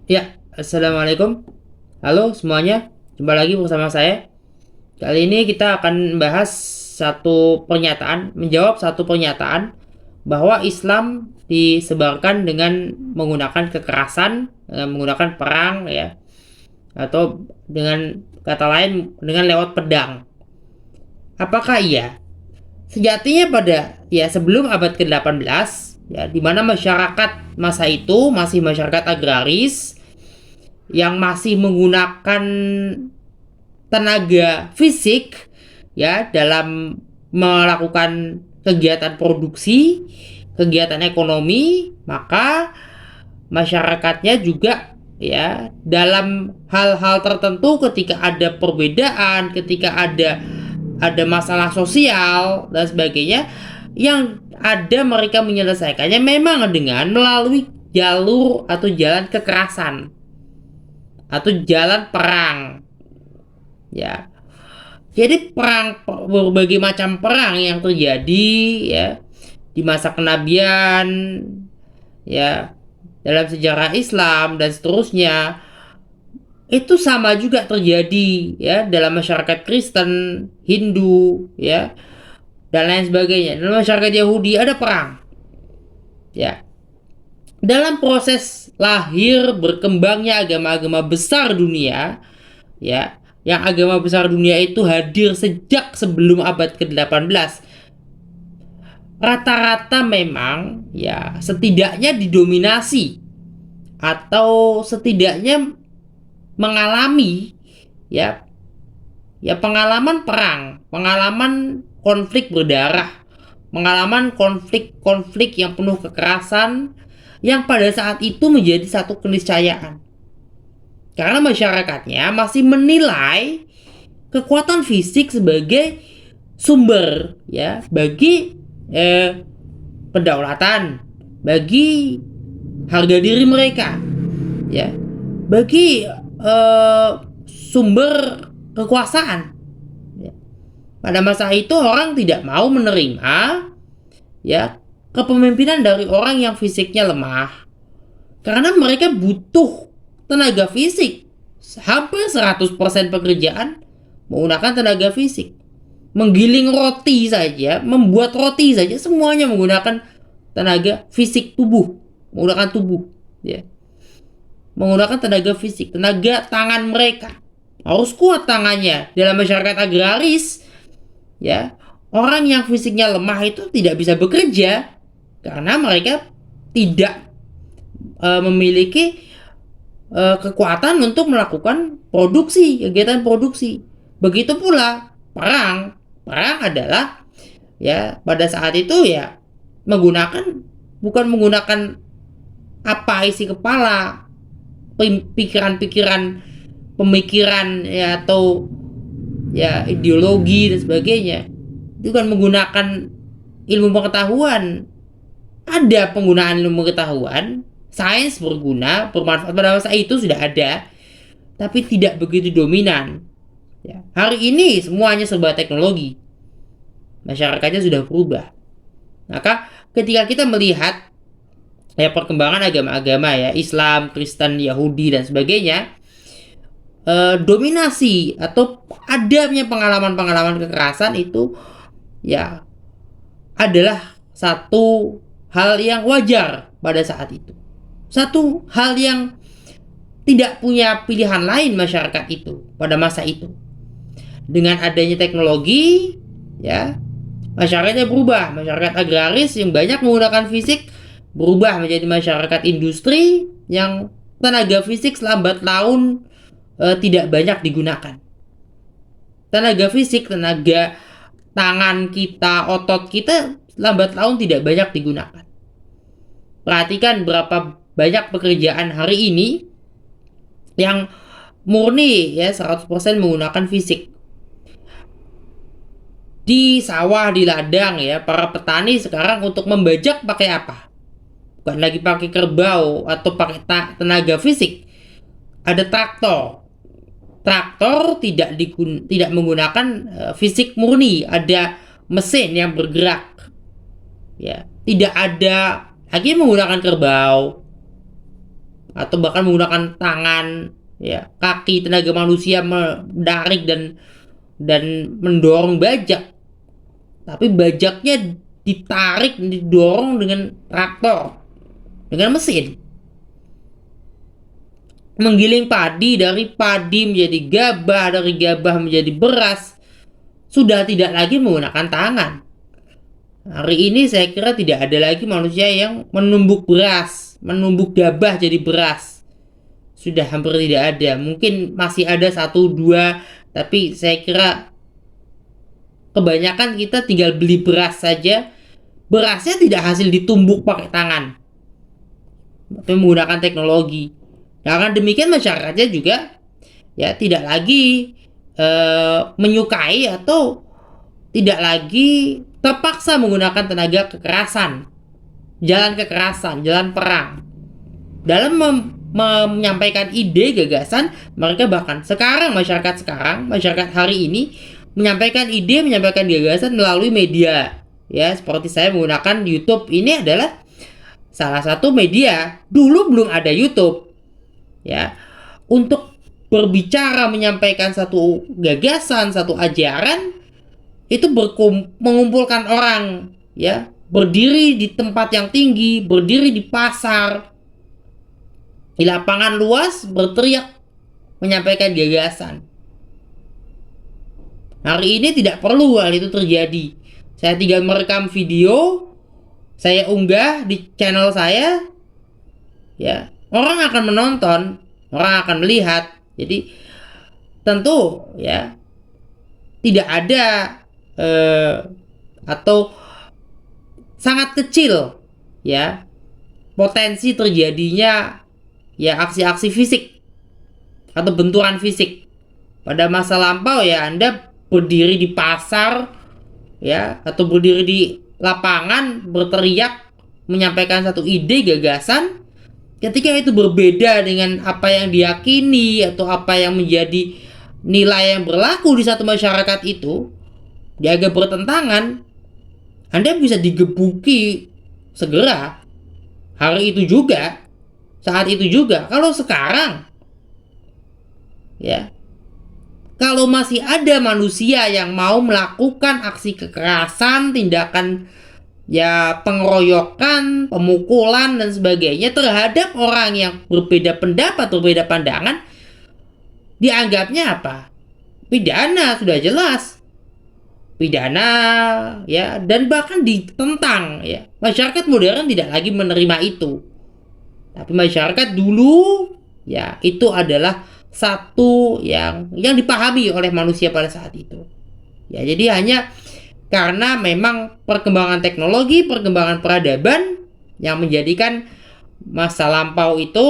Ya, assalamualaikum. Halo semuanya, jumpa lagi bersama saya. Kali ini kita akan membahas menjawab satu pernyataan bahwa Islam disebarkan dengan menggunakan kekerasan, menggunakan perang, ya, atau dengan kata lain dengan lewat pedang. Apakah iya? Sejatinya sebelum abad ke-18, ya, di mana masyarakat masa itu masih masyarakat agraris yang masih menggunakan tenaga fisik, ya, dalam melakukan kegiatan produksi, kegiatan ekonomi, maka masyarakatnya juga, ya, dalam hal-hal tertentu ketika ada perbedaan, ketika ada masalah sosial dan sebagainya, yang ada mereka menyelesaikannya memang dengan melalui jalur atau jalan kekerasan atau jalan perang, ya. Jadi berbagai macam perang yang terjadi, ya, di masa kenabian, ya, dalam sejarah Islam dan seterusnya, itu sama juga terjadi, ya, dalam masyarakat Kristen, Hindu, ya, dan lain sebagainya. Dalam masyarakat Yahudi ada perang, ya. Dalam proses lahir berkembangnya agama-agama besar dunia, ya, yang agama besar dunia itu hadir sejak sebelum abad ke-18, rata-rata memang, ya, setidaknya didominasi atau setidaknya mengalami, ya, pengalaman perang, pengalaman konflik berdarah, pengalaman konflik-konflik yang penuh kekerasan, yang pada saat itu menjadi satu keniscayaan. Karena masyarakatnya masih menilai kekuatan fisik sebagai sumber, ya, bagi kedaulatan, bagi harga diri mereka, ya, bagi sumber kekuasaan, ya. Pada masa itu orang tidak mau menerima, ya, kepemimpinan dari orang yang fisiknya lemah, karena mereka butuh tenaga fisik. Hampir 100% pekerjaan menggunakan tenaga fisik. Menggiling roti saja, membuat roti saja, semuanya menggunakan tenaga fisik tubuh, menggunakan tubuh, ya. Menggunakan tenaga fisik, tenaga tangan mereka. Harus kuat tangannya. Dalam masyarakat agraris, ya, orang yang fisiknya lemah itu tidak bisa bekerja karena mereka tidak memiliki kekuatan untuk melakukan produksi, kegiatan produksi. Begitu pula perang. Perang adalah, ya, pada saat itu, ya, bukan menggunakan apa isi kepala, pikiran-pikiran, pemikiran, ya, atau, ya, ideologi dan sebagainya. Itu kan menggunakan ilmu pengetahuan. Ada penggunaan ilmu pengetahuan, sains berguna, bermanfaat pada masa itu sudah ada, tapi tidak begitu dominan, ya. Hari ini semuanya serba teknologi, masyarakatnya sudah berubah. Maka ketika kita melihat, ya, perkembangan agama-agama, ya, Islam, Kristen, Yahudi dan sebagainya, dominasi atau adanya pengalaman-pengalaman kekerasan itu, ya, adalah satu hal yang wajar pada saat itu. Satu hal yang tidak punya pilihan lain masyarakat itu pada masa itu. Dengan adanya teknologi, ya, masyarakatnya berubah. Masyarakat agraris yang banyak menggunakan fisik berubah menjadi masyarakat industri yang tenaga fisik selambat laun tidak banyak digunakan. Tenaga fisik, tenaga tangan kita, otot kita lambat laun tidak banyak digunakan. Perhatikan berapa banyak pekerjaan hari ini yang murni, ya, 100% menggunakan fisik. Di sawah, di ladang, ya, para petani sekarang untuk membajak pakai apa? Bukan lagi pakai kerbau atau pakai tenaga fisik. Ada traktor. Traktor tidak menggunakan fisik murni, ada mesin yang bergerak, ya. Tidak ada lagi menggunakan kerbau. atau bahkan menggunakan tangan, ya, kaki, tenaga manusia menarik dan mendorong bajak. Tapi bajaknya ditarik, didorong dengan traktor, dengan mesin. Menggiling padi, dari padi menjadi gabah, dari gabah menjadi beras, sudah tidak lagi menggunakan tangan. Hari ini saya kira tidak ada lagi manusia yang menumbuk beras, menumbuk gabah jadi beras. Sudah hampir tidak ada. Mungkin masih ada satu dua, tapi saya kira kebanyakan kita tinggal beli beras saja. Berasnya tidak hasil ditumbuk pakai tangan, tapi menggunakan teknologi. Dengan demikian masyarakatnya juga ya tidak lagi menyukai atau tidak lagi terpaksa menggunakan tenaga kekerasan, jalan perang dalam menyampaikan ide gagasan. Mereka bahkan masyarakat hari ini menyampaikan ide, menyampaikan gagasan melalui media, ya, seperti saya menggunakan YouTube. Ini adalah salah satu media. Dulu belum ada YouTube, ya, untuk berbicara, menyampaikan satu gagasan, satu ajaran, itu mengumpulkan orang, ya, berdiri di tempat yang tinggi, berdiri di pasar, di lapangan luas, berteriak, menyampaikan gagasan. Hari ini tidak perlu hal itu terjadi. Saya tinggal merekam video, saya unggah di channel saya, ya, orang akan menonton, orang akan melihat. Jadi tentu, ya, tidak ada atau sangat kecil, ya, potensi terjadinya, ya, aksi-aksi fisik atau benturan fisik. Pada masa lampau, ya, Anda berdiri di pasar, ya, atau berdiri di lapangan berteriak menyampaikan satu ide gagasan. Ketika itu berbeda dengan apa yang diyakini atau apa yang menjadi nilai yang berlaku di satu masyarakat itu, dianggap bertentangan, Anda bisa digebuki segera. Hari itu juga, saat itu juga. Kalau sekarang, ya, kalau masih ada manusia yang mau melakukan aksi kekerasan, tindakan, ya, pengeroyokan, pemukulan dan sebagainya terhadap orang yang berbeda pendapat, berbeda pandangan, dianggapnya apa? Pidana, sudah jelas. Pidana, ya, dan bahkan ditentang, ya. Masyarakat modern tidak lagi menerima itu. Tapi masyarakat dulu, ya, itu adalah satu yang dipahami oleh manusia pada saat itu. Ya, jadi hanya karena memang perkembangan teknologi, perkembangan peradaban yang menjadikan masa lampau itu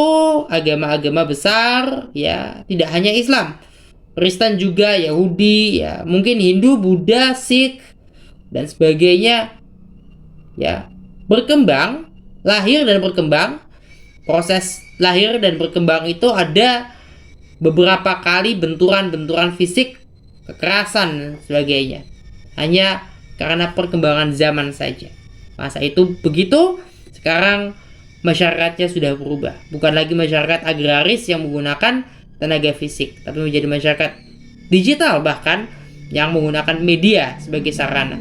agama-agama besar, ya, tidak hanya Islam, Kristen juga, Yahudi, ya, mungkin Hindu, Buddha, Sikh dan sebagainya, ya, berkembang, lahir dan berkembang. Proses lahir dan berkembang itu ada beberapa kali benturan-benturan fisik, kekerasan dan sebagainya. Hanya karena perkembangan zaman saja. Masa itu begitu, sekarang masyarakatnya sudah berubah. Bukan lagi masyarakat agraris yang menggunakan tenaga fisik, tapi menjadi masyarakat digital bahkan yang menggunakan media sebagai sarana.